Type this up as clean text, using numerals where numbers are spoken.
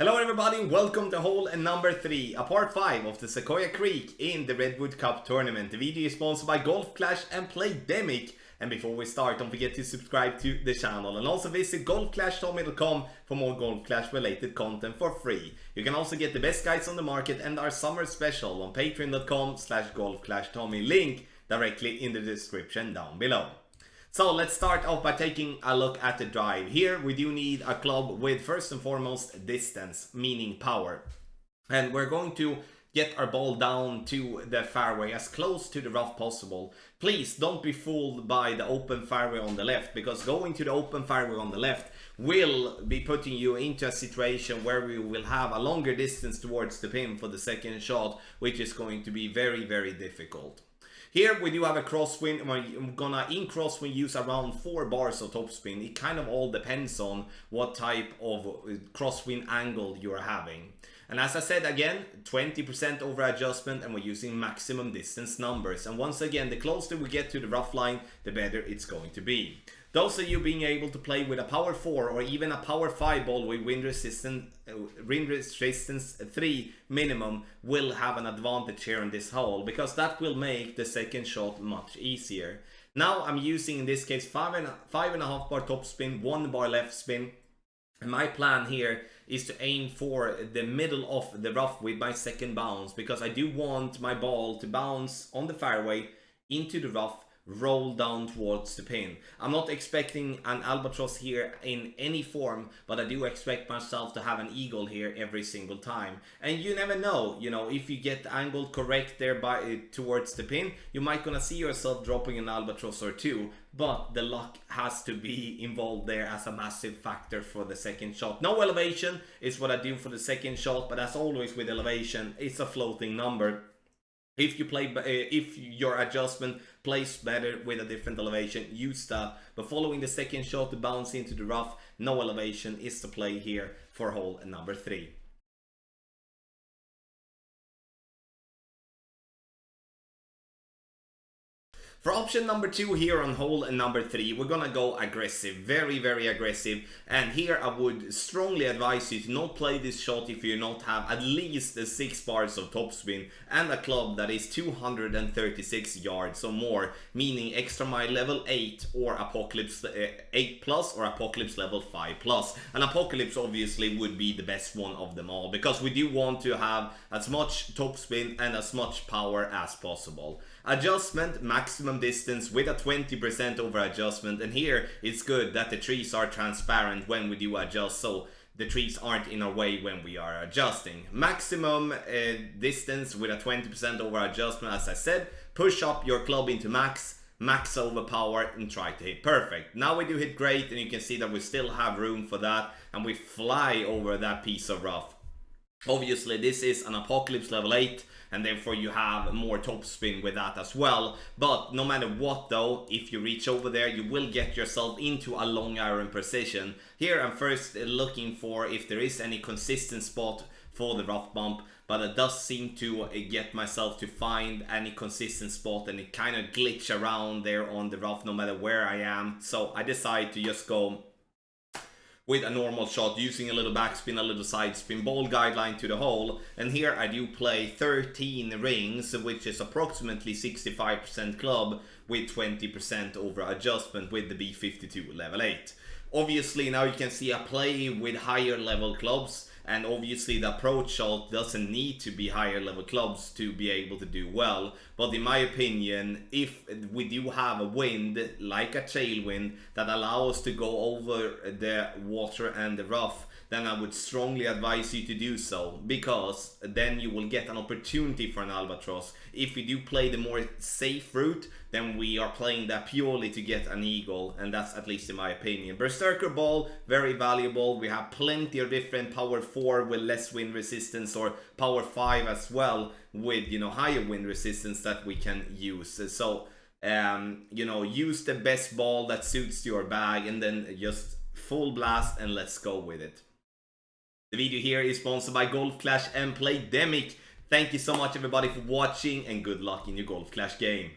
Hello everybody, welcome to hole number 3, a part 5 of the Sequoia Creek in the Redwood Cup tournament. The video is sponsored by Golf Clash and Playdemic. And before we start, don't forget to subscribe to the channel and also visit golfclashtommy.com for more Golf Clash related content for free. You can also get the best guides on the market and our summer special on patreon.com/golfclashtommy, link directly in the description down below. So let's start off by taking a look at the drive. Here we do need a club with first and foremost distance, meaning power. And we're going to get our ball down to the fairway as close to the rough possible. Please don't be fooled by the open fairway on the left, because going to the open fairway on the left will be putting you into a situation where we will have a longer distance towards the pin for the second shot, which is going to be very, very difficult. Here we do have a crosswind. We're gonna in crosswind use around 4 bars of topspin. It kind of all depends on what type of crosswind angle you're having. And as I said again, 20% over adjustment, and we're using maximum distance numbers. And once again, the closer we get to the rough line, the better it's going to be. Those of you being able to play with a power 4 or even a power 5 ball with wind resistance 3 minimum will have an advantage here in this hole, because that will make the second shot much easier. Now I'm using in this case 5.5 bar top spin, 1 bar left spin. And my plan here is to aim for the middle of the rough with my second bounce, because I do want my ball to bounce on the fairway into the rough, roll down towards the pin. I'm not expecting an albatross here in any form, but I do expect myself to have an eagle here every single time. And you never know, if you get the angle correct there towards the pin, you might gonna see yourself dropping an albatross or two, but the luck has to be involved there as a massive factor for the second shot. No elevation is what I do for the second shot, but as always with elevation, it's a floating number. If your adjustment plays better with a different elevation, use that. But following the second shot to bounce into the rough, no elevation is the play here for hole number 3. For option number 2 here on hole number 3, we're gonna go aggressive, very, very aggressive. And here I would strongly advise you to not play this shot if you not have at least 6 bars of topspin and a club that is 236 yards or more, meaning extra mile level 8 or Apocalypse 8 plus or Apocalypse level 5 plus. And Apocalypse obviously would be the best one of them all, because we do want to have as much topspin and as much power as possible. Adjustment, maximum distance with a 20% over adjustment, and here it's good that the trees are transparent when we do adjust, so the trees aren't in our way when we are adjusting. Maximum distance with a 20% over adjustment, as I said. Push up your club into max over power and try to hit perfect. Now we do hit great, and you can see that we still have room for that, and we fly over that piece of rough. Obviously this is an Apocalypse level 8, and therefore you have more topspin with that as well. But no matter what though, if you reach over there, you will get yourself into a long iron position. Here I'm first looking for if there is any consistent spot for the rough bump, but it does seem to get myself to find any consistent spot, and it kind of glitch around there on the rough no matter where I am. So I decide to just go with a normal shot, using a little backspin, a little side spin, ball guideline to the hole. And here I do play 13 rings, which is approximately 65% club with 20% over adjustment with the B52 level 8. Obviously now you can see I play with higher level clubs, and obviously the approach shot doesn't need to be higher level clubs to be able to do well. But in my opinion, if we do have a wind, like a tailwind, that allows us to go over the water and the rough, then I would strongly advise you to do so, because then you will get an opportunity for an albatross. If we do play the more safe route, then we are playing that purely to get an eagle, and that's at least in my opinion. Berserker ball, very valuable. We have plenty of different power 4 with less wind resistance, or power 5 as well with higher wind resistance that we can use. So use the best ball that suits your bag, and then just full blast and let's go with it. The video here is sponsored by Golf Clash and Playdemic. Thank you so much everybody for watching, and good luck in your Golf Clash game.